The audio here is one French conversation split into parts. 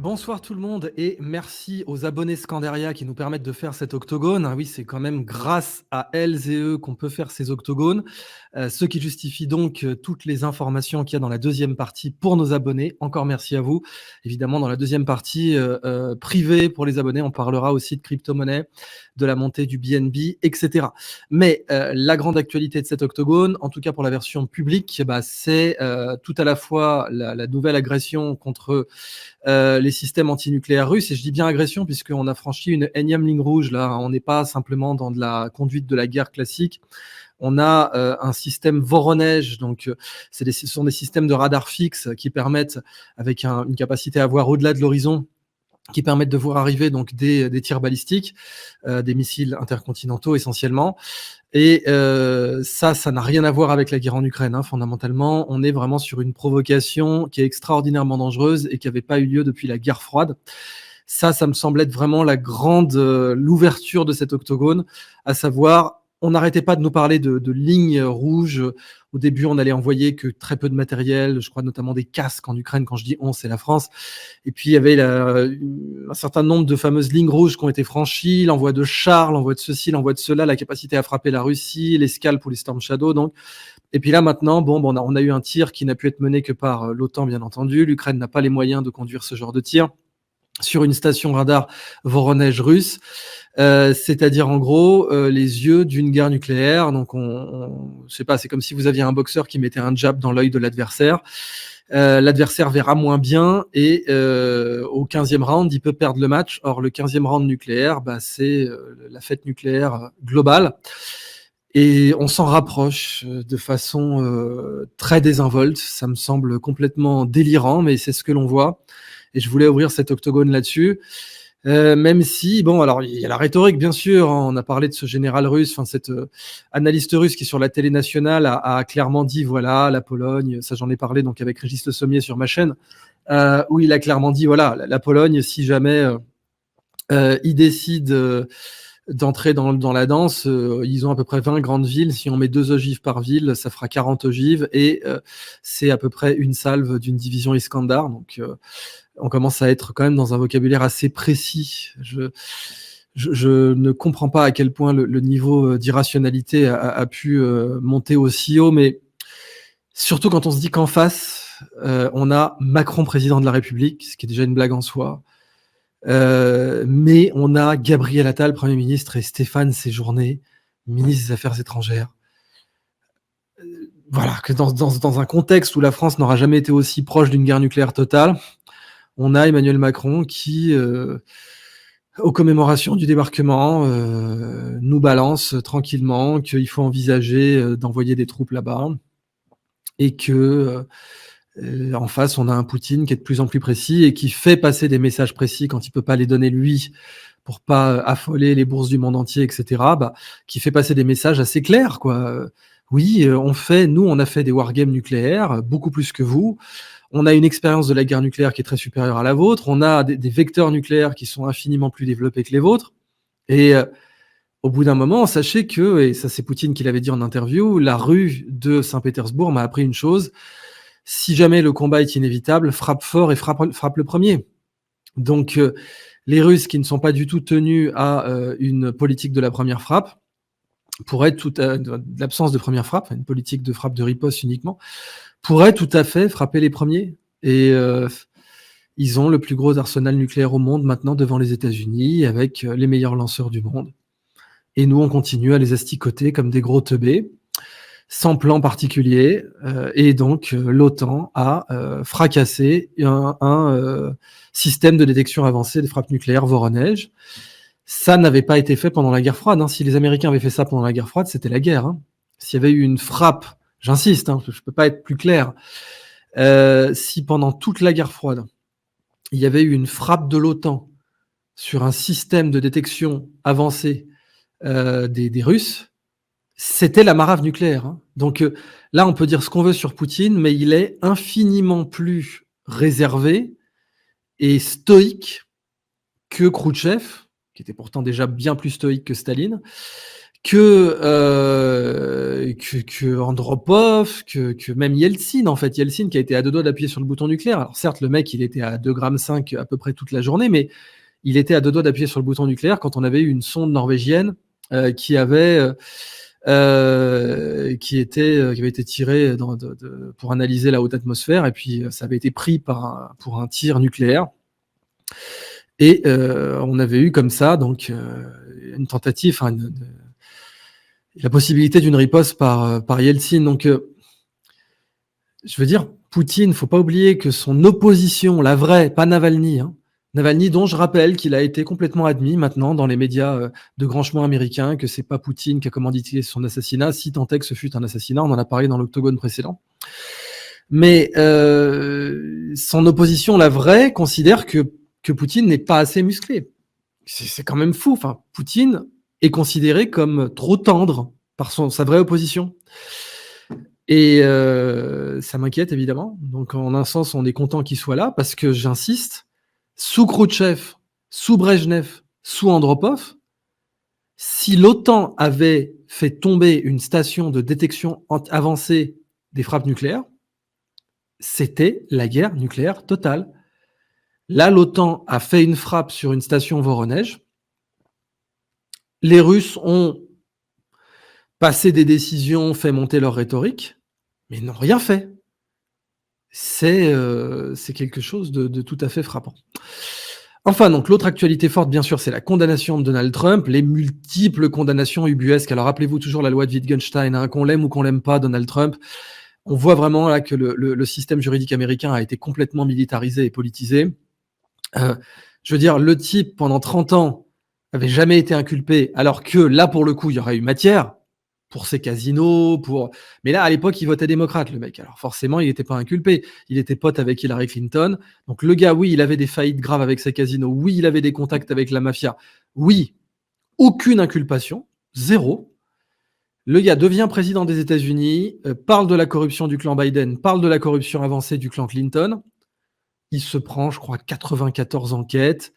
Bonsoir tout le monde et merci aux abonnés Scandaria qui nous permettent de faire cet octogone. Ah oui, c'est quand même grâce à elles et eux qu'on peut faire ces octogones, ce qui justifie donc toutes les informations qu'il y a dans la deuxième partie pour nos abonnés. Encore merci à vous. Évidemment, dans la deuxième partie privée pour les abonnés, on parlera aussi de crypto-monnaie, de la montée du BNB, etc. Mais la grande actualité de cet octogone, en tout cas pour la version publique, c'est tout à la fois la nouvelle agression contre les systèmes antinucléaires russes. Et je dis bien agression puisqu'on a franchi une énième ligne rouge. Là, on n'est pas simplement dans de la conduite de la guerre classique. On a un système Voronezh, donc ce sont des systèmes de radar fixe qui permettent, avec une capacité à voir au-delà de l'horizon, qui permettent de voir arriver donc des tirs balistiques, des missiles intercontinentaux essentiellement. Et ça n'a rien à voir avec la guerre en Ukraine. Fondamentalement, on est vraiment sur une provocation qui est extraordinairement dangereuse et qui n'avait pas eu lieu depuis la guerre froide. Ça me semble être vraiment l'ouverture de cet octogone, à savoir, on n'arrêtait pas de nous parler de lignes rouges. Au début, on allait envoyer que très peu de matériel, je crois notamment des casques en Ukraine. Quand je dis on, c'est la France. Et puis, il y avait un certain nombre de fameuses lignes rouges qui ont été franchies, l'envoi de chars, l'envoi de ceci, l'envoi de cela, la capacité à frapper la Russie, l'escale pour les Storm Shadow. Donc. Et puis là, maintenant, on a eu un tir qui n'a pu être mené que par l'OTAN, bien entendu. L'Ukraine n'a pas les moyens de conduire ce genre de tir sur une station radar Voronezh russe, c'est-à-dire en gros les yeux d'une guerre nucléaire. Donc, je sais pas, c'est comme si vous aviez un boxeur qui mettait un jab dans l'œil de l'adversaire. L'adversaire verra moins bien et au 15e round, il peut perdre le match. Or, le 15e round nucléaire, c'est la fête nucléaire globale. Et on s'en rapproche de façon très désinvolte. Ça me semble complètement délirant, mais c'est ce que l'on voit. Et je voulais ouvrir cet octogone là-dessus. Même si, alors il y a la rhétorique, bien sûr. On a parlé de ce général russe, cet analyste russe qui, sur la télé nationale, a clairement dit, voilà, la Pologne, ça j'en ai parlé donc avec Régis Le Sommier sur ma chaîne, où il a clairement dit, voilà, la Pologne, si jamais il décide d'entrer dans la danse, ils ont à peu près 20 grandes villes. Si on met 2 ogives par ville, ça fera 40 ogives. Et c'est à peu près une salve d'une division Iskandar. Donc, on commence à être quand même dans un vocabulaire assez précis. Je ne comprends pas à quel point le niveau d'irrationalité a pu monter aussi haut, mais surtout quand on se dit qu'en face, on a Macron président de la République, ce qui est déjà une blague en soi, mais on a Gabriel Attal, Premier ministre, et Stéphane Séjourné, ministre des Affaires étrangères. Voilà, que dans un contexte où la France n'aura jamais été aussi proche d'une guerre nucléaire totale, on a Emmanuel Macron qui, aux commémorations du débarquement, nous balance tranquillement qu'il faut envisager d'envoyer des troupes là-bas et que en face, on a un Poutine qui est de plus en plus précis et qui fait passer des messages précis quand il peut pas les donner lui pour pas affoler les bourses du monde entier, etc. Qui fait passer des messages assez clairs, quoi. Oui, nous, on a fait des wargames nucléaires, beaucoup plus que vous. On a une expérience de la guerre nucléaire qui est très supérieure à la vôtre. On a des vecteurs nucléaires qui sont infiniment plus développés que les vôtres. Et au bout d'un moment, sachez que, et ça c'est Poutine qui l'avait dit en interview, la rue de Saint-Pétersbourg m'a appris une chose: si jamais le combat est inévitable, frappe fort et frappe le premier. Donc, les Russes qui ne sont pas du tout tenus à une politique de la première frappe, l'absence de première frappe, une politique de frappe de riposte uniquement, pourraient tout à fait frapper les premiers. Et ils ont le plus gros arsenal nucléaire au monde maintenant devant les États-Unis, avec les meilleurs lanceurs du monde. Et nous, on continue à les asticoter comme des gros teubés, sans plan particulier, et donc l'OTAN a fracassé un système de détection avancée des frappes nucléaires Voronezh. Ça n'avait pas été fait pendant la guerre froide. Si les Américains avaient fait ça pendant la guerre froide, c'était la guerre. S'il y avait eu une frappe, j'insiste, je ne peux pas être plus clair, si pendant toute la guerre froide, il y avait eu une frappe de l'OTAN sur un système de détection avancé des Russes, c'était la marave nucléaire. Donc là, on peut dire ce qu'on veut sur Poutine, mais il est infiniment plus réservé et stoïque que Khrouchtchev, qui était pourtant déjà bien plus stoïque que Staline, que Andropov, que même Yeltsin, en fait. Yeltsin qui a été à 2 doigts d'appuyer sur le bouton nucléaire. Alors certes, le mec, il était à 2,5 grammes à peu près toute la journée, mais il était à 2 doigts d'appuyer sur le bouton nucléaire quand on avait eu une sonde norvégienne qui avait qui avait été tirée pour analyser la haute atmosphère, et puis ça avait été pris pour un tir nucléaire. Et on avait eu comme ça donc une tentative, la possibilité d'une riposte par Yeltsin. Donc, je veux dire, Poutine, faut pas oublier que son opposition, la vraie, pas Navalny, hein, Navalny, dont je rappelle qu'il a été complètement admis maintenant dans les médias de grand chemin américains, que c'est pas Poutine qui a commandité son assassinat, si tant est que ce fut un assassinat, on en a parlé dans l'octogone précédent. Mais son opposition, la vraie, considère que Poutine n'est pas assez musclé. C'est quand même fou. Enfin, Poutine est considéré comme trop tendre par sa vraie opposition. Et ça m'inquiète évidemment. Donc en un sens, on est content qu'il soit là parce que j'insiste, sous Khrouchtchev, sous Brejnev, sous Andropov, si l'OTAN avait fait tomber une station de détection avancée des frappes nucléaires, c'était la guerre nucléaire totale. Là, l'OTAN a fait une frappe sur une station Voronezh. Les Russes ont passé des décisions, fait monter leur rhétorique, mais n'ont rien fait. C'est quelque chose de tout à fait frappant. Enfin, donc l'autre actualité forte, bien sûr, c'est la condamnation de Donald Trump, les multiples condamnations ubuesques. Alors rappelez-vous toujours la loi de Wittgenstein, hein, qu'on l'aime ou qu'on l'aime pas, Donald Trump. On voit vraiment là que le système juridique américain a été complètement militarisé et politisé. Je veux dire, le type, pendant 30 ans, avait jamais été inculpé, alors que là, pour le coup, il y aurait eu matière pour ses casinos, mais là, à l'époque, il votait démocrate, le mec. Alors forcément, il n'était pas inculpé. Il était pote avec Hillary Clinton. Donc le gars, oui, il avait des faillites graves avec ses casinos. Oui, il avait des contacts avec la mafia. Oui, aucune inculpation, zéro. Le gars devient président des États-Unis, parle de la corruption du clan Biden, parle de la corruption avancée du clan Clinton. Il se prend, je crois, 94 enquêtes,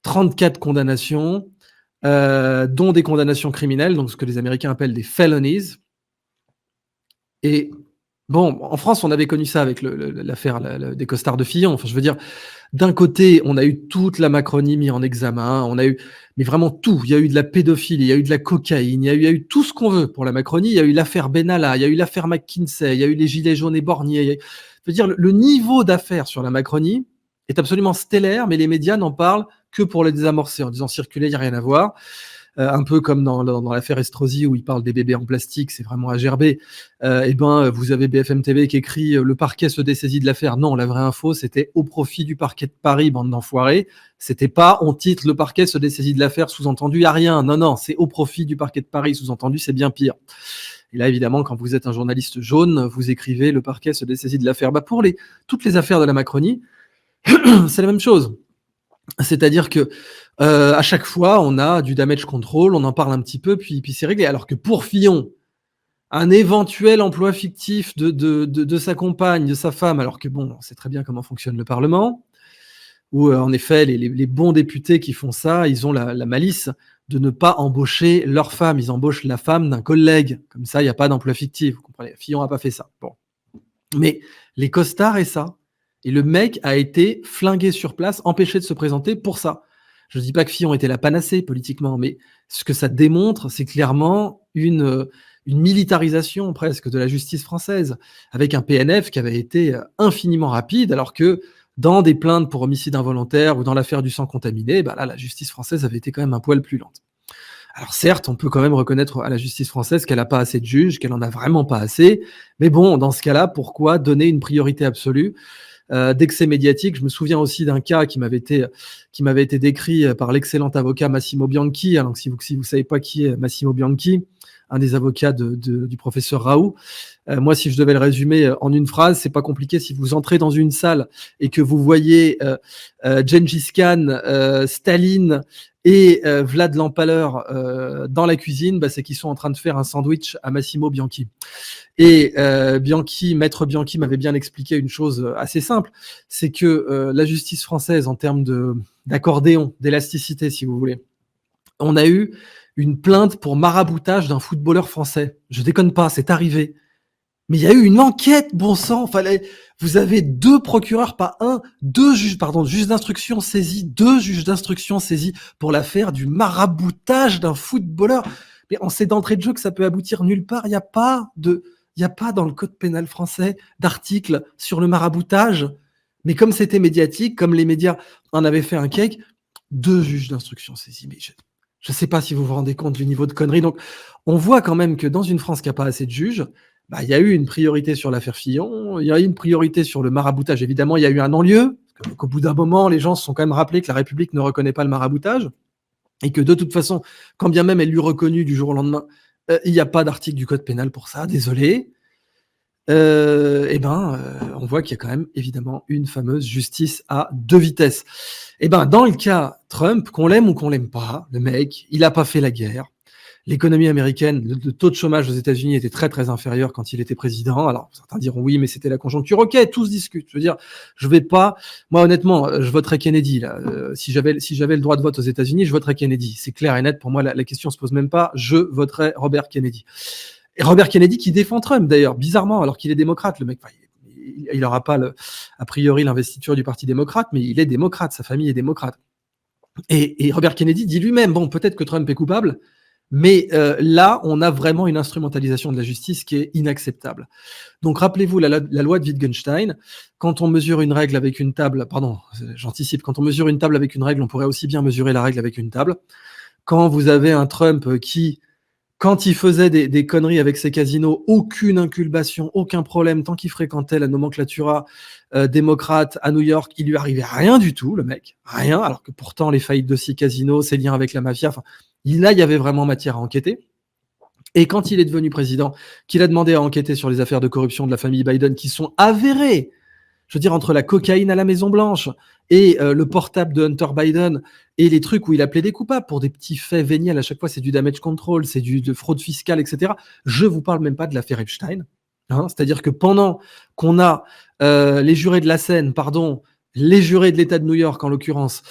34 condamnations, dont des condamnations criminelles, donc ce que les Américains appellent des felonies. Et bon, en France, on avait connu ça avec l'affaire des costards de Fillon. Enfin, je veux dire, d'un côté, on a eu toute la Macronie mise en examen, on a eu, mais vraiment tout. Il y a eu de la pédophilie, il y a eu de la cocaïne, il y a eu tout ce qu'on veut pour la Macronie. Il y a eu l'affaire Benalla, il y a eu l'affaire McKinsey, il y a eu les gilets jaunes et Bornier. Je veux dire, le niveau d'affaires sur la Macronie est absolument stellaire, mais les médias n'en parlent que pour les désamorcer, en disant circuler, il n'y a rien à voir. Un peu comme dans l'affaire Estrosi où il parle des bébés en plastique, c'est vraiment à gerber. Vous avez BFM TV qui écrit le parquet se dessaisit de l'affaire. Non, la vraie info, c'était au profit du parquet de Paris, bande d'enfoirés. C'était pas on titre le parquet se dessaisit de l'affaire, sous-entendu, il n'y a rien. Non, c'est au profit du parquet de Paris, sous-entendu, c'est bien pire. Et là, évidemment, quand vous êtes un journaliste jaune, vous écrivez le parquet se dessaisit de l'affaire. Pour toutes les affaires de la Macronie, c'est la même chose. C'est-à-dire que à chaque fois, on a du damage control, on en parle un petit peu, puis c'est réglé. Alors que pour Fillon, un éventuel emploi fictif de sa compagne, de sa femme, alors que bon, on sait très bien comment fonctionne le Parlement, où en effet, les bons députés qui font ça, ils ont la malice de ne pas embaucher leur femme, ils embauchent la femme d'un collègue. Comme ça, il n'y a pas d'emploi fictif, vous comprenez. Fillon n'a pas fait ça. Bon. Mais les costards et ça, et le mec a été flingué sur place, empêché de se présenter pour ça. Je ne dis pas que Fillon était la panacée politiquement, mais ce que ça démontre, c'est clairement une militarisation presque de la justice française, avec un PNF qui avait été infiniment rapide, alors que dans des plaintes pour homicide involontaire ou dans l'affaire du sang contaminé, là, la justice française avait été quand même un poil plus lente. Alors certes, on peut quand même reconnaître à la justice française qu'elle n'a pas assez de juges, qu'elle n'en a vraiment pas assez, mais bon, dans ce cas-là, pourquoi donner une priorité absolue dès que c'est médiatique? Je me souviens aussi d'un cas qui m'avait été décrit par l'excellent avocat Massimo Bianchi. Alors si vous savez pas qui est Massimo Bianchi, un des avocats du professeur Raoult, moi, si je devais le résumer en une phrase, c'est pas compliqué. Si vous entrez dans une salle et que vous voyez Gengis Khan, Staline et Vlad l'Empaleur dans la cuisine, c'est qu'ils sont en train de faire un sandwich à Massimo Bianchi. Et Maître Bianchi m'avait bien expliqué une chose assez simple, c'est que la justice française, en termes d'accordéon, d'élasticité, si vous voulez, On a eu une plainte pour maraboutage d'un footballeur français. Je déconne pas, c'est arrivé. Mais il y a eu une enquête, bon sang. Vous avez 2 procureurs, pas un, 2 juges, pardon, juges d'instruction saisis, 2 juges d'instruction saisis pour l'affaire du maraboutage d'un footballeur. Mais on sait d'entrée de jeu que ça peut aboutir nulle part. Il y a pas dans le code pénal français d'article sur le maraboutage. Mais comme c'était médiatique, comme les médias en avaient fait un cake, 2 juges d'instruction saisis. Mais je sais pas si vous vous rendez compte du niveau de connerie. Donc, on voit quand même que dans une France qui a pas assez de juges, bah, il y a eu une priorité sur l'affaire Fillon, il y a eu une priorité sur le maraboutage. Évidemment, il y a eu un non-lieu, parce qu'au bout d'un moment, les gens se sont quand même rappelés que la République ne reconnaît pas le maraboutage, et que de toute façon, quand bien même elle l'eût reconnu du jour au lendemain, il n'y a pas d'article du code pénal pour ça, désolé. On voit qu'il y a quand même évidemment une fameuse justice à 2 vitesses. Dans le cas Trump, qu'on l'aime ou qu'on l'aime pas, le mec, il a pas fait la guerre. L'économie américaine, le taux de chômage aux États-Unis était très très inférieur quand il était président. Alors certains diront oui, mais c'était la conjoncture. Ok, tout se discute. Je veux dire, je vais pas. Moi honnêtement, je voterais Kennedy là. Si j'avais le droit de vote aux États-Unis, je voterais Kennedy. C'est clair et net. Pour moi, la question se pose même pas. Je voterais Robert Kennedy. Et Robert Kennedy qui défend Trump d'ailleurs, bizarrement, alors qu'il est démocrate, le mec. Il n'aura pas a priori l'investiture du Parti démocrate, mais il est démocrate. Sa famille est démocrate. Et Robert Kennedy dit lui-même, bon, peut-être que Trump est coupable. Mais là, on a vraiment une instrumentalisation de la justice qui est inacceptable. Donc rappelez-vous la loi de Wittgenstein, quand on mesure une règle avec une table, pardon, j'anticipe, quand on mesure une table avec une règle, on pourrait aussi bien mesurer la règle avec une table. Quand vous avez un Trump qui, quand il faisait des conneries avec ses casinos, aucune inculpation, aucun problème, tant qu'il fréquentait la nomenclatura démocrate à New York, il lui arrivait rien du tout, le mec, rien, alors que pourtant les faillites de 6 casinos, ses liens avec la mafia, enfin, là, il y avait vraiment matière à enquêter. Et quand il est devenu président, qu'il a demandé à enquêter sur les affaires de corruption de la famille Biden qui sont avérées, je veux dire, entre la cocaïne à la Maison-Blanche et le portable de Hunter Biden et les trucs où il a plaidé coupable pour des petits faits véniels, à chaque fois c'est du damage control, c'est de fraude fiscale, etc. Je vous parle même pas de l'affaire Epstein. C'est-à-dire que pendant qu'on a les jurés de la Seine, les jurés de l'État de New York, en l'occurrence,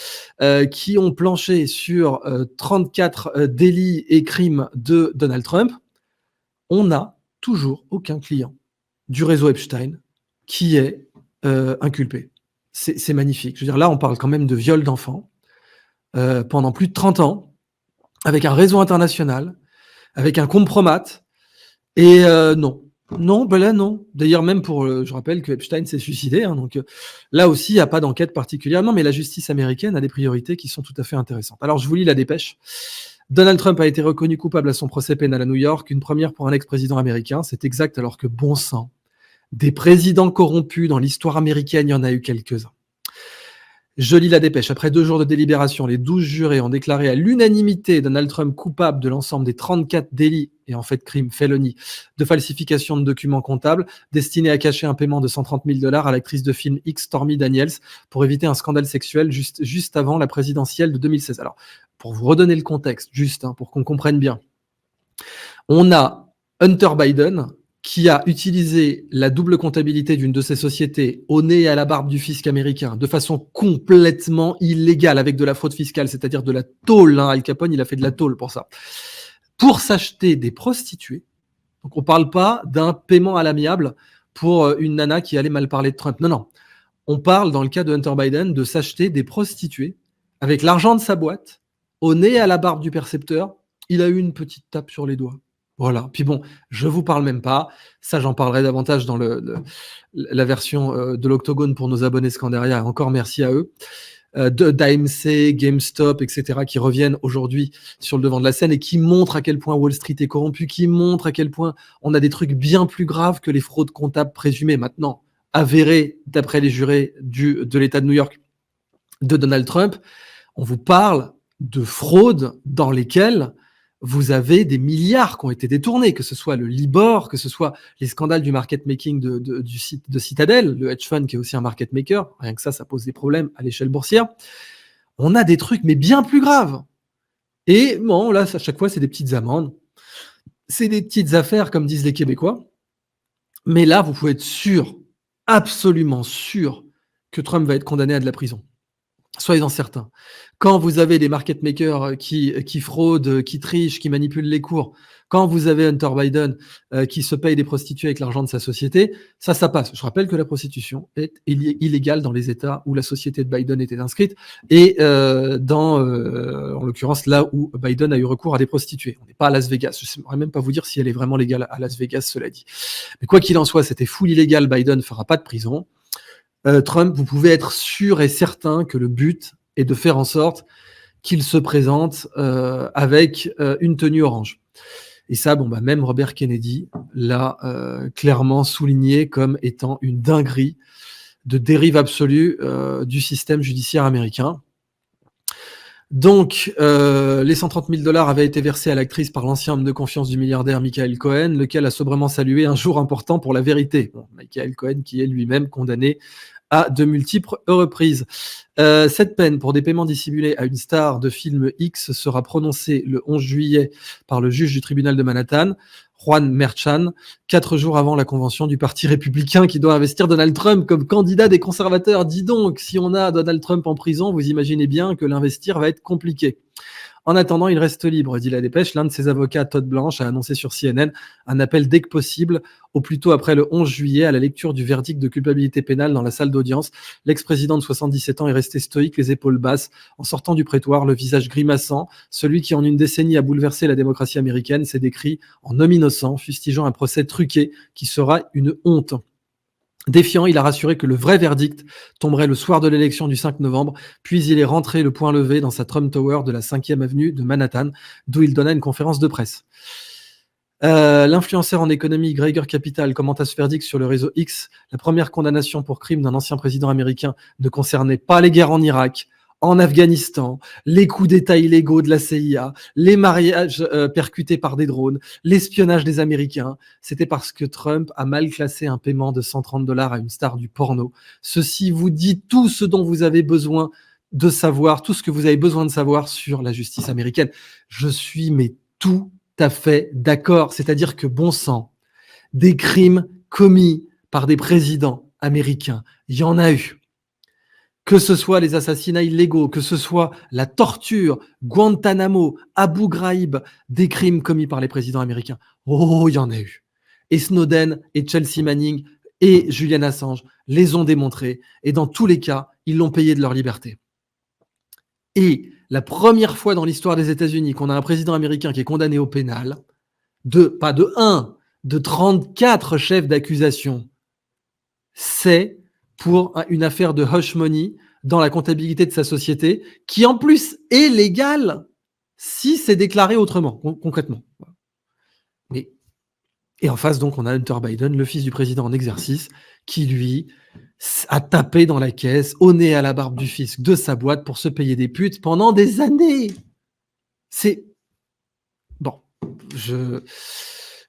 qui ont planché sur 34 délits et crimes de Donald Trump, on n'a toujours aucun client du réseau Epstein qui est inculpé. C'est magnifique. Je veux dire, là, on parle quand même de viol d'enfants pendant plus de 30 ans, avec un réseau international, avec un compromat, et non. Non, ben là, non. D'ailleurs, même je rappelle que Epstein s'est suicidé, donc là aussi, il n'y a pas d'enquête particulière. Non, mais la justice américaine a des priorités qui sont tout à fait intéressantes. Alors, je vous lis la dépêche. Donald Trump a été reconnu coupable à son procès pénal à New York, une première pour un ex-président américain. C'est exact, alors que bon sang, des présidents corrompus dans l'histoire américaine, il y en a eu quelques-uns. Je lis la dépêche. Après 2 jours de délibération, les 12 jurés ont déclaré à l'unanimité Donald Trump coupable de l'ensemble des 34 délits, et en fait crimes, felonies, de falsification de documents comptables destinés à cacher un paiement de 130 000 $ à l'actrice de film X Stormy Daniels pour éviter un scandale sexuel juste avant la présidentielle de 2016. Alors, pour vous redonner le contexte, pour qu'on comprenne bien, on a Hunter Biden qui a utilisé la double comptabilité d'une de ses sociétés au nez et à la barbe du fisc américain de façon complètement illégale, avec de la fraude fiscale, c'est-à-dire de la tôle. Al Capone, il a fait de la tôle pour ça. Pour s'acheter des prostituées. Donc on ne parle pas d'un paiement à l'amiable pour une nana qui allait mal parler de Trump. Non, non. On parle, dans le cas de Hunter Biden, de s'acheter des prostituées avec l'argent de sa boîte, au nez et à la barbe du percepteur. Il a eu une petite tape sur les doigts. Voilà. Puis bon, je vous parle même pas. Ça, j'en parlerai davantage dans la version de l'Octogone pour nos abonnés Scandaria. Encore merci à eux. D'AMC, GameStop, etc., qui reviennent aujourd'hui sur le devant de la scène et qui montrent à quel point Wall Street est corrompu, qui montrent à quel point on a des trucs bien plus graves que les fraudes comptables présumées maintenant, avérées d'après les jurés de l'État de New York de Donald Trump. On vous parle de fraudes dans lesquelles vous avez des milliards qui ont été détournés, que ce soit le Libor, que ce soit les scandales du market making du site de Citadel, le hedge fund qui est aussi un market maker. Rien que ça pose des problèmes à l'échelle boursière. On a des trucs, mais bien plus graves. Et bon, là, à chaque fois, c'est des petites amendes. C'est des petites affaires, comme disent les Québécois. Mais là, vous pouvez être sûr, absolument sûr, que Trump va être condamné à de la prison. Soyez-en certains. Quand vous avez des market makers qui fraudent, qui trichent, qui manipulent les cours, quand vous avez Hunter Biden qui se paye des prostituées avec l'argent de sa société, ça passe. Je rappelle que la prostitution est illégale dans les États où la société de Biden était inscrite et en l'occurrence, là où Biden a eu recours à des prostituées. On n'est pas à Las Vegas. Je ne saurais même pas vous dire si elle est vraiment légale à Las Vegas, cela dit. Mais quoi qu'il en soit, c'était full illégal. Biden ne fera pas de prison. Trump, vous pouvez être sûr et certain que le but est de faire en sorte qu'il se présente avec une tenue orange. Et ça, même Robert Kennedy l'a clairement souligné comme étant une dinguerie de dérive absolue du système judiciaire américain. Donc, les 130 000 $ avaient été versés à l'actrice par l'ancien homme de confiance du milliardaire Michael Cohen, lequel a sobrement salué un jour important pour la vérité. Michael Cohen qui est lui-même condamné à de multiples reprises. Cette peine pour des paiements dissimulés à une star de film X sera prononcée le 11 juillet par le juge du tribunal de Manhattan, Juan Merchan, 4 jours avant la convention du Parti républicain qui doit investir Donald Trump comme candidat des conservateurs. Dis donc, si on a Donald Trump en prison, vous imaginez bien que l'investir va être compliqué. En attendant, il reste libre, dit la dépêche. L'un de ses avocats, Todd Blanche, a annoncé sur CNN un appel dès que possible, au plus tôt après le 11 juillet, à la lecture du verdict de culpabilité pénale dans la salle d'audience. L'ex-président de 77 ans est resté stoïque, les épaules basses, en sortant du prétoire, le visage grimaçant. Celui qui, en une décennie, a bouleversé la démocratie américaine s'est décrit en homme innocent, fustigeant un procès truqué qui sera une honte. Défiant, il a rassuré que le vrai verdict tomberait le soir de l'élection du 5 novembre, puis il est rentré le poing levé dans sa Trump Tower de la 5e avenue de Manhattan, d'où il donna une conférence de presse. L'influenceur en économie Gregor Capital commenta ce verdict sur le réseau X. La première condamnation pour crime d'un ancien président américain ne concernait pas les guerres en Irak, en Afghanistan, les coups d'État illégaux de la CIA, les mariages percutés par des drones, l'espionnage des Américains. C'était parce que Trump a mal classé un paiement de 130 $ à une star du porno. Ceci vous dit tout ce dont vous avez besoin de savoir, tout ce que vous avez besoin de savoir sur la justice américaine. Je suis tout à fait d'accord. C'est-à-dire que, bon sang, des crimes commis par des présidents américains, il y en a eu. Que ce soit les assassinats illégaux, que ce soit la torture, Guantanamo, Abu Ghraib, des crimes commis par les présidents américains. Oh, il y en a eu. Et Snowden et Chelsea Manning et Julian Assange les ont démontrés. Et dans tous les cas, ils l'ont payé de leur liberté. Et la première fois dans l'histoire des États-Unis qu'on a un président américain qui est condamné au pénal, pas de 1, de 34 chefs d'accusation, c'est pour une affaire de hush money dans la comptabilité de sa société, qui en plus est légale si c'est déclaré autrement, concrètement. Et en face, donc, on a Hunter Biden, le fils du président en exercice, qui, lui, a tapé dans la caisse, au nez à la barbe du fisc de sa boîte pour se payer des putes pendant des années. C'est... Bon, je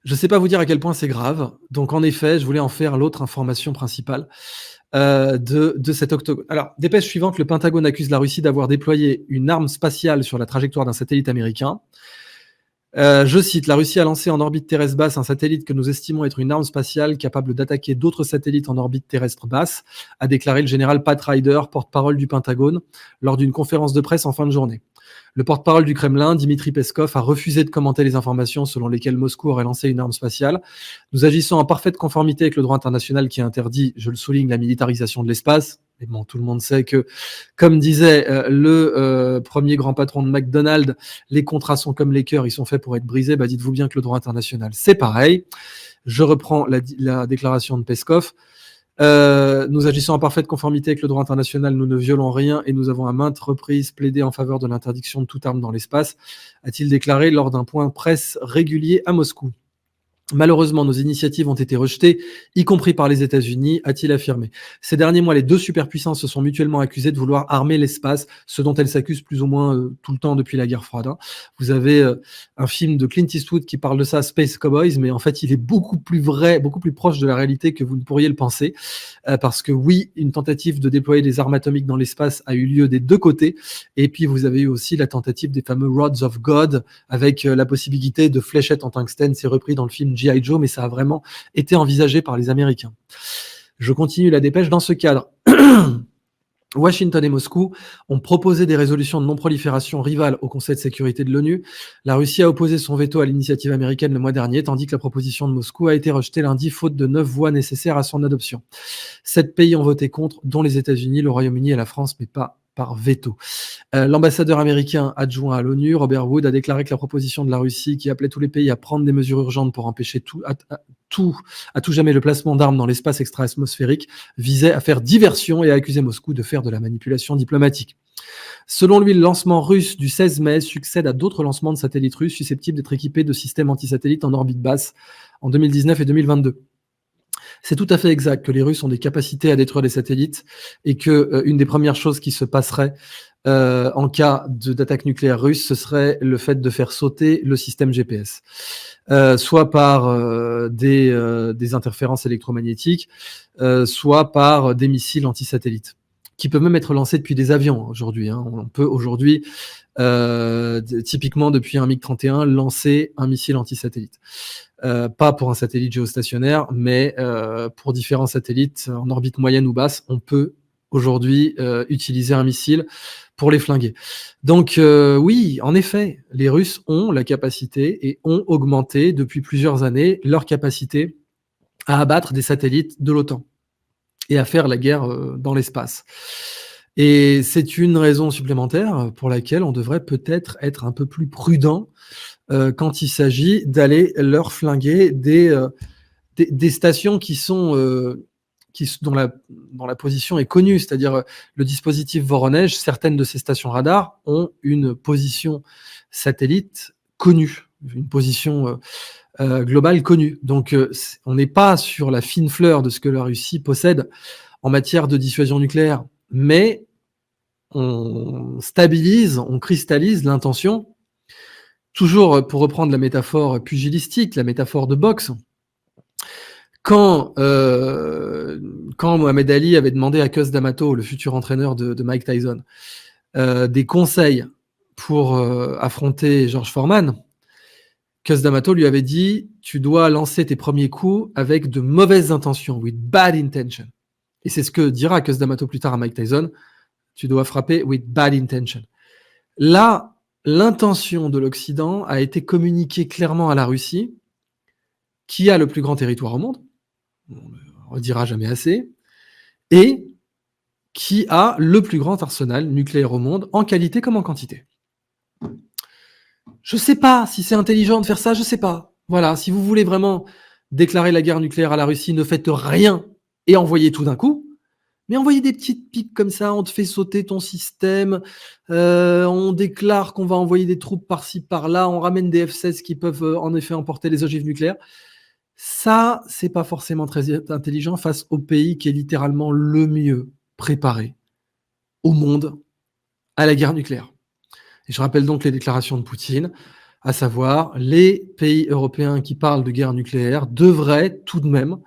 ne sais pas vous dire à quel point c'est grave. Donc, en effet, je voulais en faire l'autre information principale de cet octogone. Alors, dépêche suivante, le Pentagone accuse la Russie d'avoir déployé une arme spatiale sur la trajectoire d'un satellite américain. Je cite, la Russie a lancé en orbite terrestre basse un satellite que nous estimons être une arme spatiale capable d'attaquer d'autres satellites en orbite terrestre basse, a déclaré le général Pat Ryder, porte-parole du Pentagone, lors d'une conférence de presse en fin de journée. Le porte-parole du Kremlin, Dmitry Peskov, a refusé de commenter les informations selon lesquelles Moscou aurait lancé une arme spatiale. Nous agissons en parfaite conformité avec le droit international qui interdit, je le souligne, la militarisation de l'espace. Mais bon, tout le monde sait que, comme disait le premier grand patron de McDonald's, les contrats sont comme les cœurs, ils sont faits pour être brisés. Dites-vous bien que le droit international, c'est pareil. Je reprends la déclaration de Peskov. Nous agissons en parfaite conformité avec le droit international, nous ne violons rien et nous avons à maintes reprises plaidé en faveur de l'interdiction de toute arme dans l'espace, a-t-il déclaré lors d'un point presse régulier à Moscou. Malheureusement, nos initiatives ont été rejetées, y compris par les États-Unis, a-t-il affirmé. Ces derniers mois, les deux superpuissances se sont mutuellement accusées de vouloir armer l'espace, ce dont elles s'accusent plus ou moins tout le temps depuis la guerre froide. Vous avez un film de Clint Eastwood qui parle de ça, Space Cowboys, mais en fait, il est beaucoup plus vrai, beaucoup plus proche de la réalité que vous ne pourriez le penser, parce que oui, une tentative de déployer des armes atomiques dans l'espace a eu lieu des deux côtés, et puis vous avez eu aussi la tentative des fameux Rods of God, avec la possibilité de fléchettes en tungstène, c'est repris dans le film G.I. Joe, mais ça a vraiment été envisagé par les Américains. Je continue la dépêche dans ce cadre. Washington et Moscou ont proposé des résolutions de non-prolifération rivales au Conseil de sécurité de l'ONU. La Russie a opposé son veto à l'initiative américaine le mois dernier, tandis que la proposition de Moscou a été rejetée lundi faute de 9 voix nécessaires à son adoption. 7 pays ont voté contre, dont les États-Unis, le Royaume-Uni et la France, mais pas par veto. L'ambassadeur américain adjoint à l'ONU, Robert Wood, a déclaré que la proposition de la Russie, qui appelait tous les pays à prendre des mesures urgentes pour empêcher à tout jamais le placement d'armes dans l'espace extra-atmosphérique, visait à faire diversion et à accuser Moscou de faire de la manipulation diplomatique. Selon lui, le lancement russe du 16 mai succède à d'autres lancements de satellites russes susceptibles d'être équipés de systèmes antisatellites en orbite basse en 2019 et 2022. C'est tout à fait exact que les Russes ont des capacités à détruire des satellites et que une des premières choses qui se passerait en cas d'attaque nucléaire russe, ce serait le fait de faire sauter le système GPS, soit par des interférences électromagnétiques, soit par des missiles antisatellites, qui peuvent même être lancés depuis des avions aujourd'hui. On peut aujourd'hui, typiquement depuis un MiG-31, lancer un missile antisatellite. Pas pour un satellite géostationnaire, mais pour différents satellites en orbite moyenne ou basse, on peut aujourd'hui utiliser un missile pour les flinguer. Donc oui, en effet, les Russes ont la capacité et ont augmenté depuis plusieurs années leur capacité à abattre des satellites de l'OTAN et à faire la guerre dans l'espace. Et c'est une raison supplémentaire pour laquelle on devrait peut-être être un peu plus prudent quand il s'agit d'aller leur flinguer des stations qui sont dont la position est connue, c'est-à-dire le dispositif Voronezh. Certaines de ces stations radars ont une position satellite connue, une position globale connue. Donc on n'est pas sur la fine fleur de ce que la Russie possède en matière de dissuasion nucléaire, mais on stabilise, on cristallise l'intention. Toujours pour reprendre la métaphore pugilistique, la métaphore de boxe, quand Mohamed Ali avait demandé à Cus D'Amato, le futur entraîneur de Mike Tyson, des conseils pour affronter George Foreman, Cus D'Amato lui avait dit « Tu dois lancer tes premiers coups avec de mauvaises intentions, with bad intention ». Et c'est ce que dira Cus D'Amato plus tard à Mike Tyson, « Tu dois frapper with bad intention ». Là, l'intention de l'Occident a été communiquée clairement à la Russie, qui a le plus grand territoire au monde, on ne le redira jamais assez, et qui a le plus grand arsenal nucléaire au monde, en qualité comme en quantité. Je ne sais pas si c'est intelligent de faire ça, je ne sais pas. Voilà, si vous voulez vraiment déclarer la guerre nucléaire à la Russie, ne faites rien et envoyez tout d'un coup. Mais envoyer des petites piques comme ça, on te fait sauter ton système, on déclare qu'on va envoyer des troupes par-ci, par-là, on ramène des F-16 qui peuvent en effet emporter les ogives nucléaires. Ça, c'est pas forcément très intelligent face au pays qui est littéralement le mieux préparé au monde à la guerre nucléaire. Et je rappelle donc les déclarations de Poutine, à savoir les pays européens qui parlent de guerre nucléaire devraient tout de même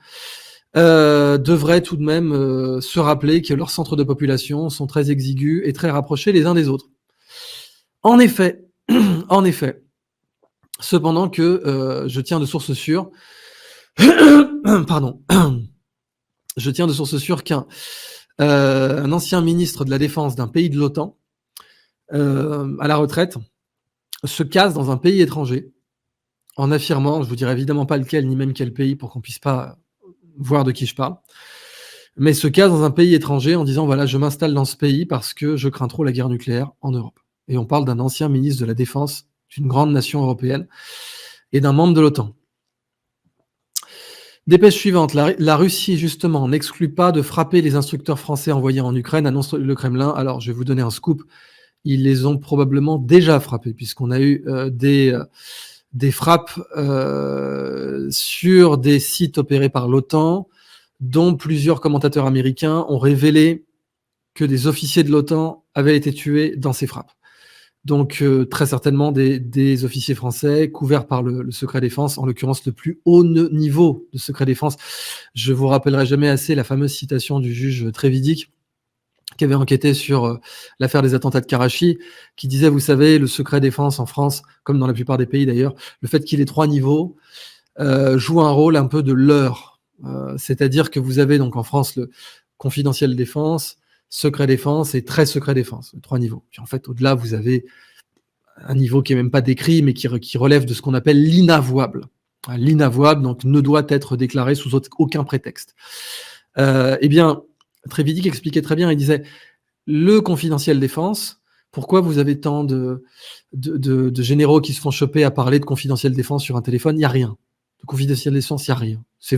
se rappeler que leurs centres de population sont très exigus et très rapprochés les uns des autres. En effet, cependant que je tiens de source sûre, pardon, je tiens de source sûre qu'un ancien ministre de la Défense d'un pays de l'OTAN, à la retraite, se case dans un pays étranger en affirmant, je vous dirai évidemment pas lequel ni même quel pays pour qu'on puisse pas voir de qui je parle, mais se case dans un pays étranger en disant voilà, je m'installe dans ce pays parce que je crains trop la guerre nucléaire en Europe. Et on parle d'un ancien ministre de la Défense d'une grande nation européenne et d'un membre de l'OTAN. Dépêche suivante, la Russie justement n'exclut pas de frapper les instructeurs français envoyés en Ukraine, annonce le Kremlin. Alors je vais vous donner un scoop, ils les ont probablement déjà frappés puisqu'on a eu des frappes sur des sites opérés par l'OTAN, dont plusieurs commentateurs américains ont révélé que des officiers de l'OTAN avaient été tués dans ces frappes. Donc très certainement des officiers français couverts par le secret défense, en l'occurrence le plus haut niveau de secret défense. Je vous rappellerai jamais assez la fameuse citation du juge Trévidic, qui avait enquêté sur l'affaire des attentats de Karachi, qui disait, vous savez, le secret défense en France, comme dans la plupart des pays d'ailleurs, le fait qu'il ait 3 niveaux joue un rôle un peu de leurre. C'est-à-dire que vous avez donc en France le confidentiel défense, secret défense et très secret défense, 3 niveaux. Puis en fait, au-delà, vous avez un niveau qui est même pas décrit, mais qui relève de ce qu'on appelle l'inavouable. L'inavouable, donc, ne doit être déclaré sous aucun prétexte. Eh bien, Trévidic expliquait très bien, il disait, le confidentiel défense, pourquoi vous avez tant de généraux qui se font choper à parler de confidentiel défense sur un téléphone? Il n'y a rien. De confidentiel défense, il n'y a rien. C'est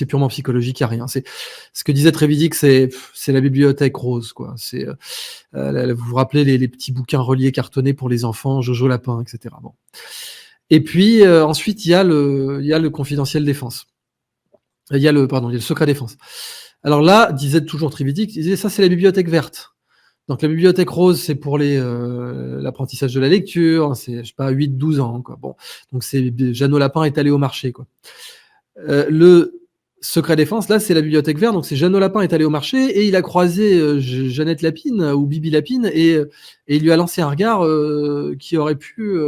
purement psychologique, il n'y a rien. Ce que disait Trévidic, c'est la bibliothèque rose, quoi. Vous vous rappelez les petits bouquins reliés cartonnés pour les enfants, Jojo Lapin, etc. Bon. Et puis, ensuite, il y a le confidentiel défense. Il y a le secret défense. Alors là, disait toujours Trévidic, il disait, ça, c'est la bibliothèque verte. Donc la bibliothèque rose, c'est pour l'apprentissage de la lecture, c'est, je sais pas, 8-12 ans, quoi. Bon, donc Jeannot Lapin est allé au marché, quoi. Le secret défense, là, c'est la bibliothèque verte, donc c'est Jeannot Lapin est allé au marché et il a croisé Jeannette Lapine ou Bibi Lapine et il lui a lancé un regard qui aurait pu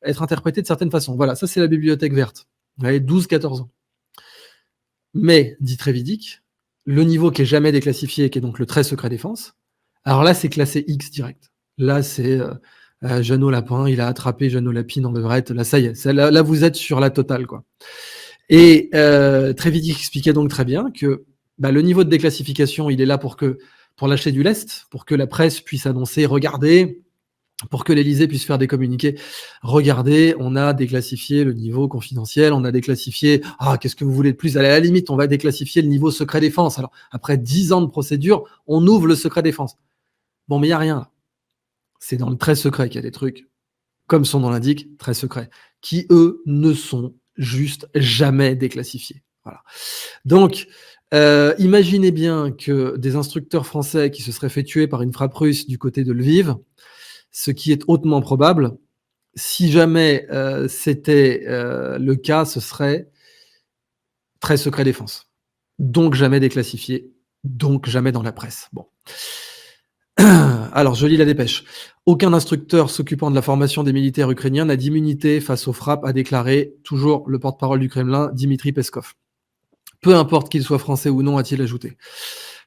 être interprété de certaines façons. Voilà, ça c'est la bibliothèque verte. Vous voyez, 12-14 ans. Mais, dit Trévidic, le niveau qui est jamais déclassifié, qui est donc le très secret défense, alors là, c'est classé X direct. Là, c'est Jeannot Lapin, il a attrapé Jeannot Lapine en levrette. Là, ça y est, là, vous êtes sur la totale, quoi. Et Trévidic expliquait donc très bien que le niveau de déclassification, il est là pour lâcher du lest, pour que la presse puisse annoncer, regardez, pour que l'Élysée puisse faire des communiqués. Regardez, on a déclassifié le niveau confidentiel, on a déclassifié, qu'est-ce que vous voulez de plus? À la limite, on va déclassifier le niveau secret défense. Alors, après 10 ans de procédure, on ouvre le secret défense. Bon, mais il n'y a rien. C'est dans le très secret qu'il y a des trucs, comme son nom l'indique, très secrets, qui, eux, ne sont juste jamais déclassifiés. Voilà. Donc, imaginez bien que des instructeurs français qui se seraient fait tuer par une frappe russe du côté de Lviv, ce qui est hautement probable, si jamais c'était le cas, ce serait très secret défense. Donc jamais déclassifié, donc jamais dans la presse. Bon. Alors, je lis la dépêche. Aucun instructeur s'occupant de la formation des militaires ukrainiens n'a d'immunité face aux frappes, a déclaré toujours le porte-parole du Kremlin, Dimitri Peskov. Peu importe qu'il soit français ou non, a-t-il ajouté.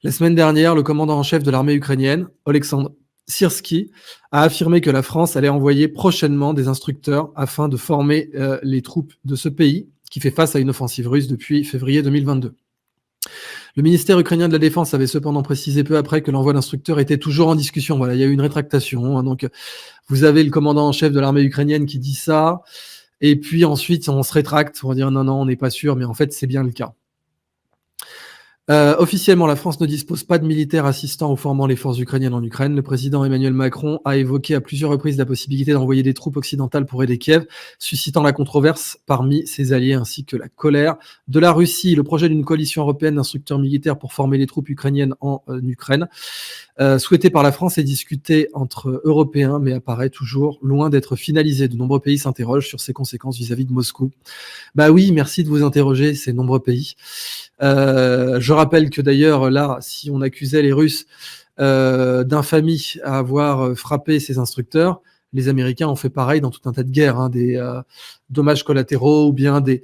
La semaine dernière, le commandant en chef de l'armée ukrainienne, Oleksandr Syrsky, a affirmé que la France allait envoyer prochainement des instructeurs afin de former les troupes de ce pays qui fait face à une offensive russe depuis février 2022. Le ministère ukrainien de la Défense avait cependant précisé peu après que l'envoi d'instructeurs était toujours en discussion. Voilà, il y a eu une rétractation. Donc, vous avez le commandant en chef de l'armée ukrainienne qui dit ça, et puis ensuite, on se rétracte pour dire non, on n'est pas sûr, mais en fait, c'est bien le cas. Officiellement, la France ne dispose pas de militaires assistants ou formant les forces ukrainiennes en Ukraine. Le président Emmanuel Macron a évoqué à plusieurs reprises la possibilité d'envoyer des troupes occidentales pour aider Kiev, suscitant la controverse parmi ses alliés ainsi que la colère de la Russie. Le projet d'une coalition européenne d'instructeurs militaires pour former les troupes ukrainiennes en Ukraine, souhaité par la France et discuté entre Européens, mais apparaît toujours loin d'être finalisé. De nombreux pays s'interrogent sur ses conséquences vis-à-vis de Moscou. Bah oui, merci de vous interroger, ces nombreux pays. Je rappelle que d'ailleurs, là, si on accusait les Russes d'infamie à avoir frappé ces instructeurs, les Américains ont fait pareil dans tout un tas de guerres, des dommages collatéraux ou bien des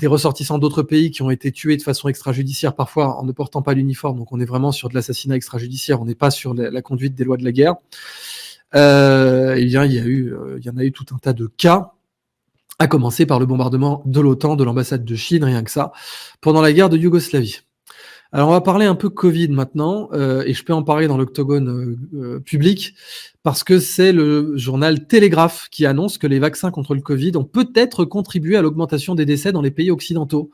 ressortissants d'autres pays qui ont été tués de façon extrajudiciaire, parfois en ne portant pas l'uniforme. Donc on est vraiment sur de l'assassinat extrajudiciaire, on n'est pas sur la conduite des lois de la guerre. Eh bien, il y en a eu tout un tas de cas, à commencer par le bombardement de l'OTAN, de l'ambassade de Chine, rien que ça, pendant la guerre de Yougoslavie. Alors on va parler un peu Covid maintenant, et je peux en parler dans l'octogone public, parce que c'est le journal Télégraphe qui annonce que les vaccins contre le Covid ont peut-être contribué à l'augmentation des décès dans les pays occidentaux.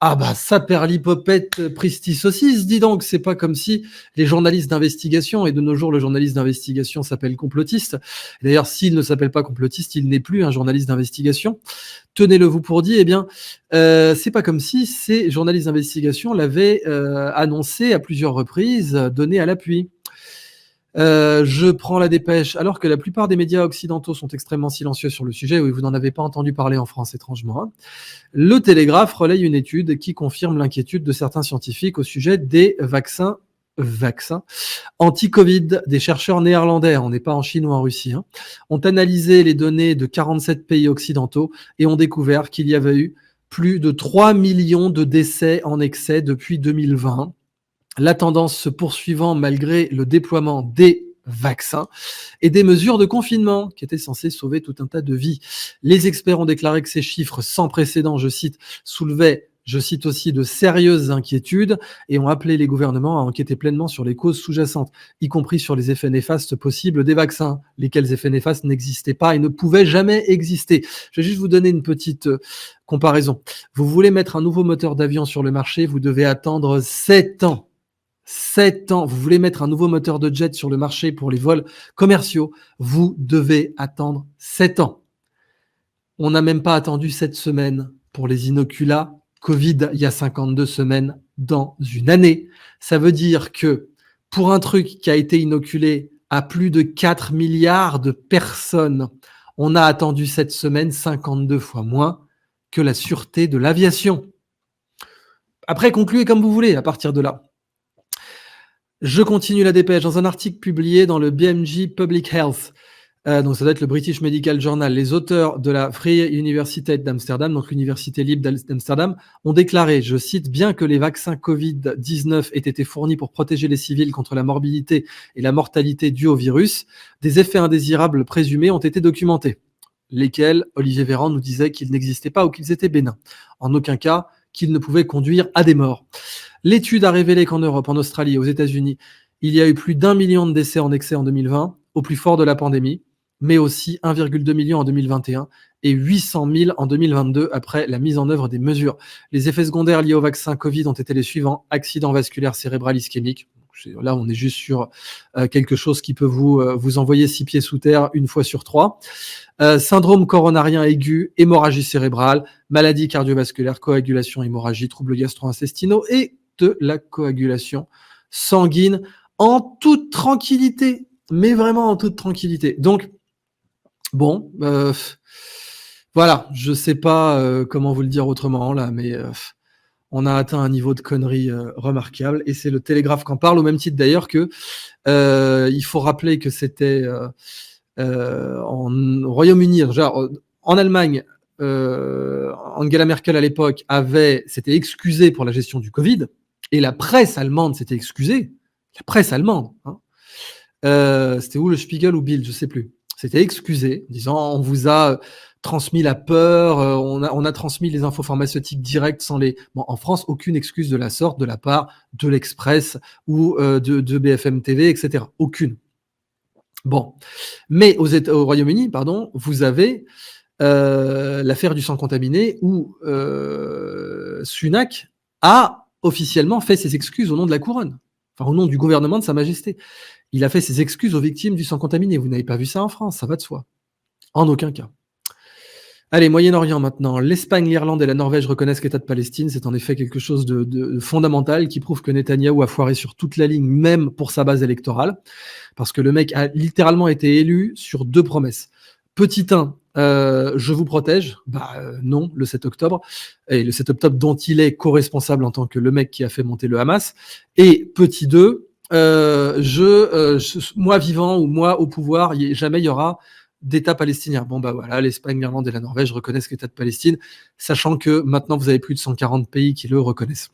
Ah bah ça perlipopette Pristi saucisse, dis donc, c'est pas comme si les journalistes d'investigation, et de nos jours le journaliste d'investigation s'appelle complotiste, d'ailleurs s'il ne s'appelle pas complotiste, il n'est plus un journaliste d'investigation, tenez-le vous pour dit, eh bien c'est pas comme si ces journalistes d'investigation l'avaient annoncé à plusieurs reprises, donné à l'appui. Je prends la dépêche, alors que la plupart des médias occidentaux sont extrêmement silencieux sur le sujet, oui, vous n'en avez pas entendu parler en France, étrangement. Le Télégraphe relaye une étude qui confirme l'inquiétude de certains scientifiques au sujet des vaccins anti-Covid. Des chercheurs néerlandais, on n'est pas en Chine ou en Russie, ont analysé les données de 47 pays occidentaux et ont découvert qu'il y avait eu plus de 3 millions de décès en excès depuis 2020. La tendance se poursuivant malgré le déploiement des vaccins et des mesures de confinement qui étaient censées sauver tout un tas de vies. Les experts ont déclaré que ces chiffres sans précédent, je cite, soulevaient, je cite aussi, de sérieuses inquiétudes et ont appelé les gouvernements à enquêter pleinement sur les causes sous-jacentes, y compris sur les effets néfastes possibles des vaccins, lesquels effets néfastes n'existaient pas et ne pouvaient jamais exister. Je vais juste vous donner une petite comparaison. Vous voulez mettre un nouveau moteur d'avion sur le marché, vous devez attendre 7 ans. 7 ans. Vous voulez mettre un nouveau moteur de jet sur le marché pour les vols commerciaux, vous devez attendre 7 ans. On n'a même pas attendu 7 semaines pour les inoculats Covid il y a 52 semaines dans une année. Ça veut dire que pour un truc qui a été inoculé à plus de 4 milliards de personnes, on a attendu 7 semaines, 52 fois moins que la sûreté de l'aviation. Après, concluez comme vous voulez à partir de là. Je continue la dépêche. Dans un article publié dans le BMJ Public Health, donc ça doit être le British Medical Journal, les auteurs de la Vrije Universiteit d'Amsterdam, donc l'université libre d'Amsterdam, ont déclaré, je cite, bien que les vaccins Covid-19 aient été fournis pour protéger les civils contre la morbidité et la mortalité dues au virus, des effets indésirables présumés ont été documentés, lesquels Olivier Véran nous disait qu'ils n'existaient pas ou qu'ils étaient bénins. En aucun cas qu'ils ne pouvaient conduire à des morts. L'étude a révélé qu'en Europe, en Australie et aux États-Unis, il y a eu plus d'1 million de décès en excès en 2020, au plus fort de la pandémie, mais aussi 1,2 million en 2021 et 800 000 en 2022 après la mise en œuvre des mesures. Les effets secondaires liés au vaccin Covid ont été les suivants: accident vasculaire cérébral ischémique. Là, on est juste sur quelque chose qui peut vous envoyer 6 pieds sous terre une fois sur 3. Syndrome coronarien aigu, hémorragie cérébrale, maladie cardiovasculaire, coagulation, hémorragie, troubles gastro-intestinaux et de la coagulation sanguine en toute tranquillité, mais vraiment en toute tranquillité. Donc, bon, voilà, je sais pas comment vous le dire autrement là, mais on a atteint un niveau de connerie remarquable et c'est le Télégraphe qui en parle, au même titre d'ailleurs que il faut rappeler que c'était en Royaume-Uni, genre en Allemagne, Angela Merkel à l'époque s'était excusée pour la gestion du Covid et la presse allemande s'était excusée. La presse allemande, hein. C'était où, le Spiegel ou Bild, je sais plus. S'était excusé, disant on vous a transmis la peur, on a transmis les infos pharmaceutiques directes sans les. Bon, en France, aucune excuse de la sorte de la part de l'Express ou de BFM TV, etc. Aucune. Bon, mais au Royaume-Uni, pardon, vous avez l'affaire du sang contaminé où Sunak a officiellement fait ses excuses au nom de la couronne, enfin au nom du gouvernement de Sa Majesté. Il a fait ses excuses aux victimes du sang contaminé. Vous n'avez pas vu ça en France, ça va de soi. En aucun cas. Allez, Moyen-Orient maintenant. L'Espagne, l'Irlande et la Norvège reconnaissent l'État de Palestine. C'est en effet quelque chose de fondamental qui prouve que Netanyahou a foiré sur toute la ligne, même pour sa base électorale. Parce que le mec a littéralement été élu sur 2 promesses. Petit 1, je vous protège. Non, le 7 octobre. Et le 7 octobre dont il est co-responsable en tant que le mec qui a fait monter le Hamas. Et petit 2, moi vivant ou moi au pouvoir, jamais il y aura d'État palestinien. Bon voilà, l'Espagne, l'Irlande et la Norvège reconnaissent l'État de Palestine, sachant que maintenant vous avez plus de 140 pays qui le reconnaissent.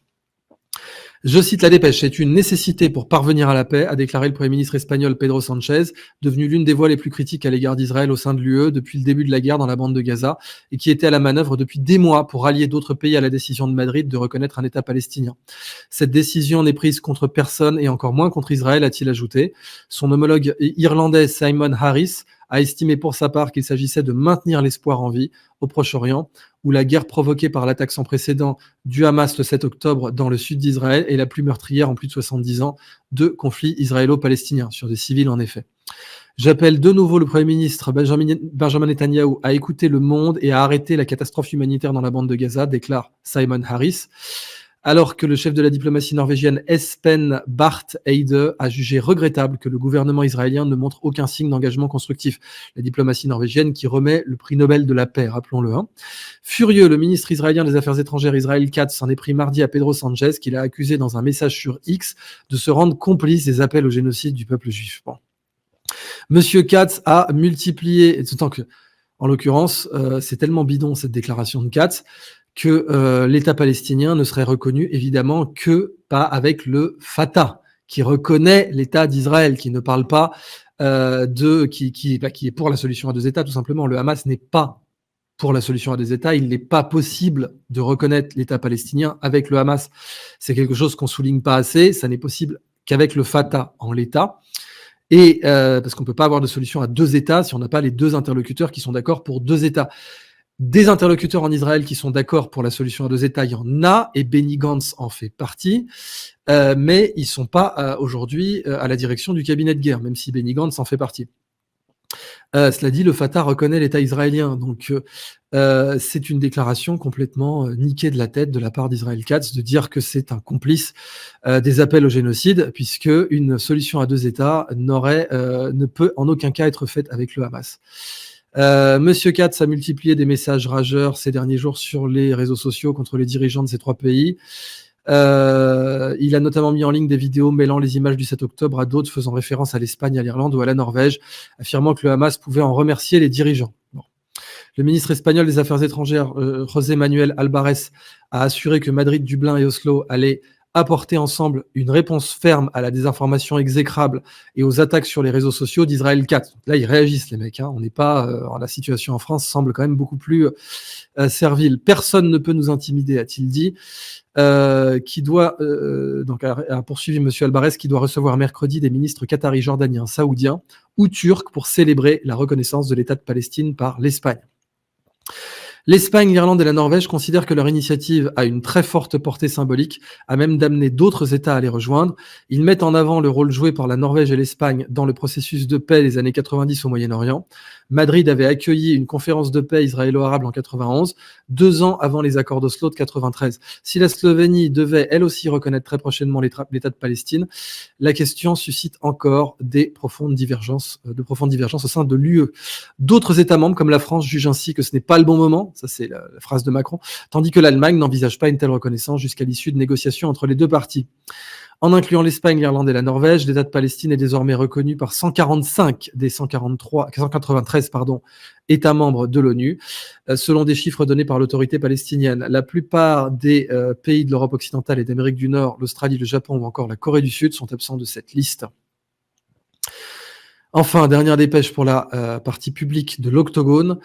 Je cite la dépêche, c'est une nécessité pour parvenir à la paix, a déclaré le Premier ministre espagnol Pedro Sánchez, devenu l'une des voix les plus critiques à l'égard d'Israël au sein de l'UE depuis le début de la guerre dans la bande de Gaza, et qui était à la manœuvre depuis des mois pour rallier d'autres pays à la décision de Madrid de reconnaître un État palestinien. Cette décision n'est prise contre personne et encore moins contre Israël, a-t-il ajouté. Son homologue irlandais Simon Harris a estimé pour sa part qu'il s'agissait de maintenir l'espoir en vie au Proche-Orient, où la guerre provoquée par l'attaque sans précédent du Hamas le 7 octobre dans le sud d'Israël est la plus meurtrière en plus de 70 ans de conflit israélo-palestinien, sur des civils en effet. J'appelle de nouveau le Premier ministre Benjamin Netanyahou à écouter le monde et à arrêter la catastrophe humanitaire dans la bande de Gaza, déclare Simon Harris. Alors que le chef de la diplomatie norvégienne Espen Barth Eide a jugé regrettable que le gouvernement israélien ne montre aucun signe d'engagement constructif. La diplomatie norvégienne qui remet le prix Nobel de la paix, rappelons-le. Furieux, le ministre israélien des Affaires étrangères Israël Katz s'en est pris mardi à Pedro Sánchez, qu'il a accusé dans un message sur X de se rendre complice des appels au génocide du peuple juif. Bon. Monsieur Katz a multiplié, d'autant que, en l'occurrence, c'est tellement bidon cette déclaration de Katz, que l'État palestinien ne serait reconnu évidemment que pas avec le Fatah, qui reconnaît l'État d'Israël, qui ne parle pas qui est pour la solution à deux États, tout simplement. Le Hamas n'est pas pour la solution à deux États. Il n'est pas possible de reconnaître l'État palestinien avec le Hamas. C'est quelque chose qu'on souligne pas assez. Ça n'est possible qu'avec le Fatah en l'État. Et parce qu'on ne peut pas avoir de solution à deux États si on n'a pas les deux interlocuteurs qui sont d'accord pour deux États. Des interlocuteurs en Israël qui sont d'accord pour la solution à deux États, il y en a, et Benny Gantz en fait partie, mais ils ne sont pas aujourd'hui à la direction du cabinet de guerre, même si Benny Gantz en fait partie. Cela dit, le Fatah reconnaît l'État israélien, donc c'est une déclaration complètement niquée de la tête de la part d'Israël Katz de dire que c'est un complice des appels au génocide, puisque une solution à deux États ne peut en aucun cas être faite avec le Hamas. Monsieur Katz a multiplié des messages rageurs ces derniers jours sur les réseaux sociaux contre les dirigeants de ces trois pays. Il a notamment mis en ligne des vidéos mêlant les images du 7 octobre à d'autres faisant référence à l'Espagne, à l'Irlande ou à la Norvège, affirmant que le Hamas pouvait en remercier les dirigeants. Bon. Le ministre espagnol des Affaires étrangères, José Manuel Alvarez, a assuré que Madrid, Dublin et Oslo allaient apporter ensemble une réponse ferme à la désinformation exécrable et aux attaques sur les réseaux sociaux d'Israël 4. Là, ils réagissent, les mecs. On n'est pas... la situation en France semble quand même beaucoup plus servile. Personne ne peut nous intimider, a-t-il dit. Donc a poursuivi M. Alvarez, qui doit recevoir mercredi des ministres qataris, jordaniens, saoudiens ou turcs pour célébrer la reconnaissance de l'État de Palestine par l'Espagne. L'Espagne, l'Irlande et la Norvège considèrent que leur initiative a une très forte portée symbolique, à même d'amener d'autres États à les rejoindre. Ils mettent en avant le rôle joué par la Norvège et l'Espagne dans le processus de paix des années 90 au Moyen-Orient. Madrid avait accueilli une conférence de paix israélo-arabe en 91, 2 ans avant les accords d'Oslo de 93. Si la Slovénie devait elle aussi reconnaître très prochainement l'État de Palestine, la question suscite encore de profondes divergences au sein de l'UE. D'autres États membres, comme la France, jugent ainsi que ce n'est pas le bon moment, ça c'est la phrase de Macron, tandis que l'Allemagne n'envisage pas une telle reconnaissance jusqu'à l'issue de négociations entre les deux parties. En incluant l'Espagne, l'Irlande et la Norvège, l'État de Palestine est désormais reconnu par 145 des 193 États membres de l'ONU, selon des chiffres donnés par l'autorité palestinienne. La plupart des pays de l'Europe occidentale et d'Amérique du Nord, l'Australie, le Japon ou encore la Corée du Sud sont absents de cette liste. Enfin, dernière dépêche pour la partie publique de l'Octogone.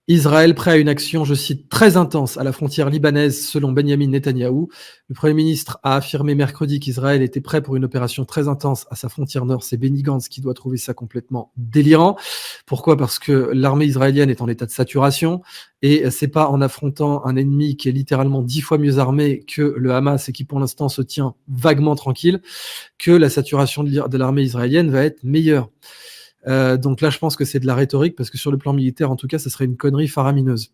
Israël prêt à une action, je cite, très intense à la frontière libanaise selon Benyamin Netanyahou. Le Premier ministre a affirmé mercredi qu'Israël était prêt pour une opération très intense à sa frontière nord. C'est Benny Gantz qui doit trouver ça complètement délirant. Pourquoi ? Parce que l'armée israélienne est en état de saturation et c'est pas en affrontant un ennemi qui est littéralement 10 fois mieux armé que le Hamas et qui pour l'instant se tient vaguement tranquille que la saturation de l'armée israélienne va être meilleure. Donc là, je pense que c'est de la rhétorique, parce que sur le plan militaire, en tout cas, ce serait une connerie faramineuse.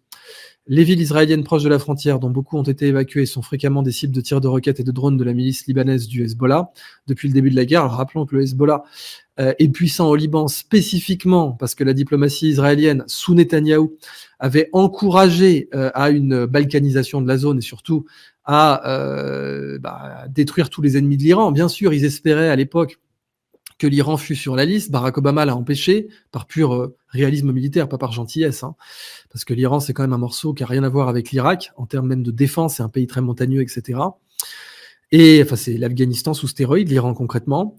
Les villes israéliennes proches de la frontière, dont beaucoup ont été évacuées, sont fréquemment des cibles de tirs de roquettes et de drones de la milice libanaise du Hezbollah depuis le début de la guerre. Alors, rappelons que le Hezbollah est puissant au Liban spécifiquement parce que la diplomatie israélienne, sous Netanyahou, avait encouragé à une balkanisation de la zone et surtout à détruire tous les ennemis de l'Iran. Bien sûr, ils espéraient à l'époque que l'Iran fût sur la liste. Barack Obama l'a empêché par pur réalisme militaire, pas par gentillesse, parce que l'Iran, c'est quand même un morceau qui n'a rien à voir avec l'Irak, en termes même de défense, c'est un pays très montagneux, etc. Et enfin, c'est l'Afghanistan sous stéroïdes, l'Iran concrètement.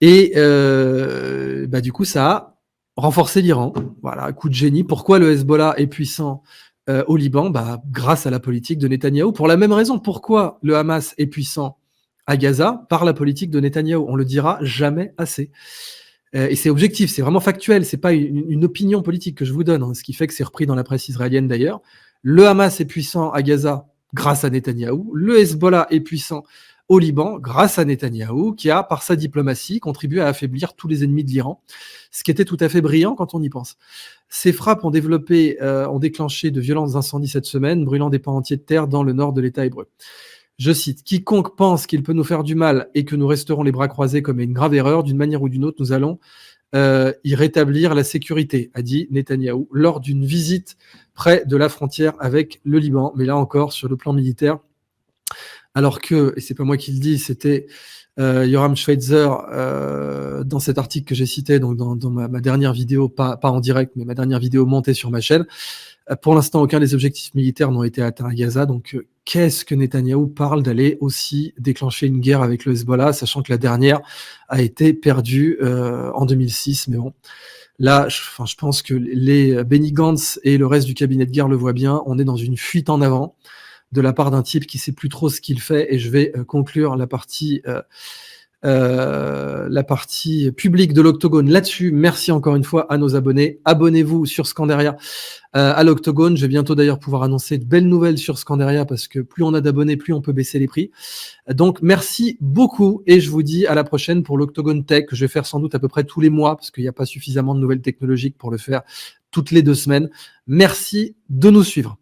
Et du coup, ça a renforcé l'Iran. Voilà, coup de génie. Pourquoi le Hezbollah est puissant au Liban ? Grâce à la politique de Netanyahou. Pour la même raison, pourquoi le Hamas est puissant à Gaza par la politique de Netanyahou. On le dira jamais assez. Et c'est objectif, c'est vraiment factuel, c'est pas une opinion politique que je vous donne, ce qui fait que c'est repris dans la presse israélienne d'ailleurs. Le Hamas est puissant à Gaza grâce à Netanyahou. Le Hezbollah est puissant au Liban grâce à Netanyahou, qui a, par sa diplomatie, contribué à affaiblir tous les ennemis de l'Iran, ce qui était tout à fait brillant quand on y pense. Ces frappes ont déclenché de violents incendies cette semaine, brûlant des pans entiers de terre dans le nord de l'État hébreu. Je cite, « Quiconque pense qu'il peut nous faire du mal et que nous resterons les bras croisés commet une grave erreur. D'une manière ou d'une autre, nous allons y rétablir la sécurité », a dit Netanyahou lors d'une visite près de la frontière avec le Liban. Mais là encore, sur le plan militaire, alors que, et c'est pas moi qui le dis, c'était Yoram Schweitzer, dans cet article que j'ai cité, donc dans ma dernière vidéo, pas en direct, mais ma dernière vidéo montée sur ma chaîne. Pour l'instant, aucun des objectifs militaires n'ont été atteints à Gaza. Donc, qu'est-ce que Netanyahou parle d'aller aussi déclencher une guerre avec le Hezbollah, sachant que la dernière a été perdue en 2006. Mais bon, là, je pense que les Benny Gantz et le reste du cabinet de guerre le voient bien. On est dans une fuite en avant de la part d'un type qui sait plus trop ce qu'il fait. Et je vais conclure la partie publique de l'Octogone là-dessus. Merci encore une fois à nos abonnés. Abonnez-vous sur Scandaria à l'Octogone. Je vais bientôt d'ailleurs pouvoir annoncer de belles nouvelles sur Scandaria parce que plus on a d'abonnés, plus on peut baisser les prix. Donc merci beaucoup et je vous dis à la prochaine pour l'Octogone Tech que je vais faire sans doute à peu près tous les mois parce qu'il n'y a pas suffisamment de nouvelles technologiques pour le faire toutes les 2 semaines. Merci de nous suivre.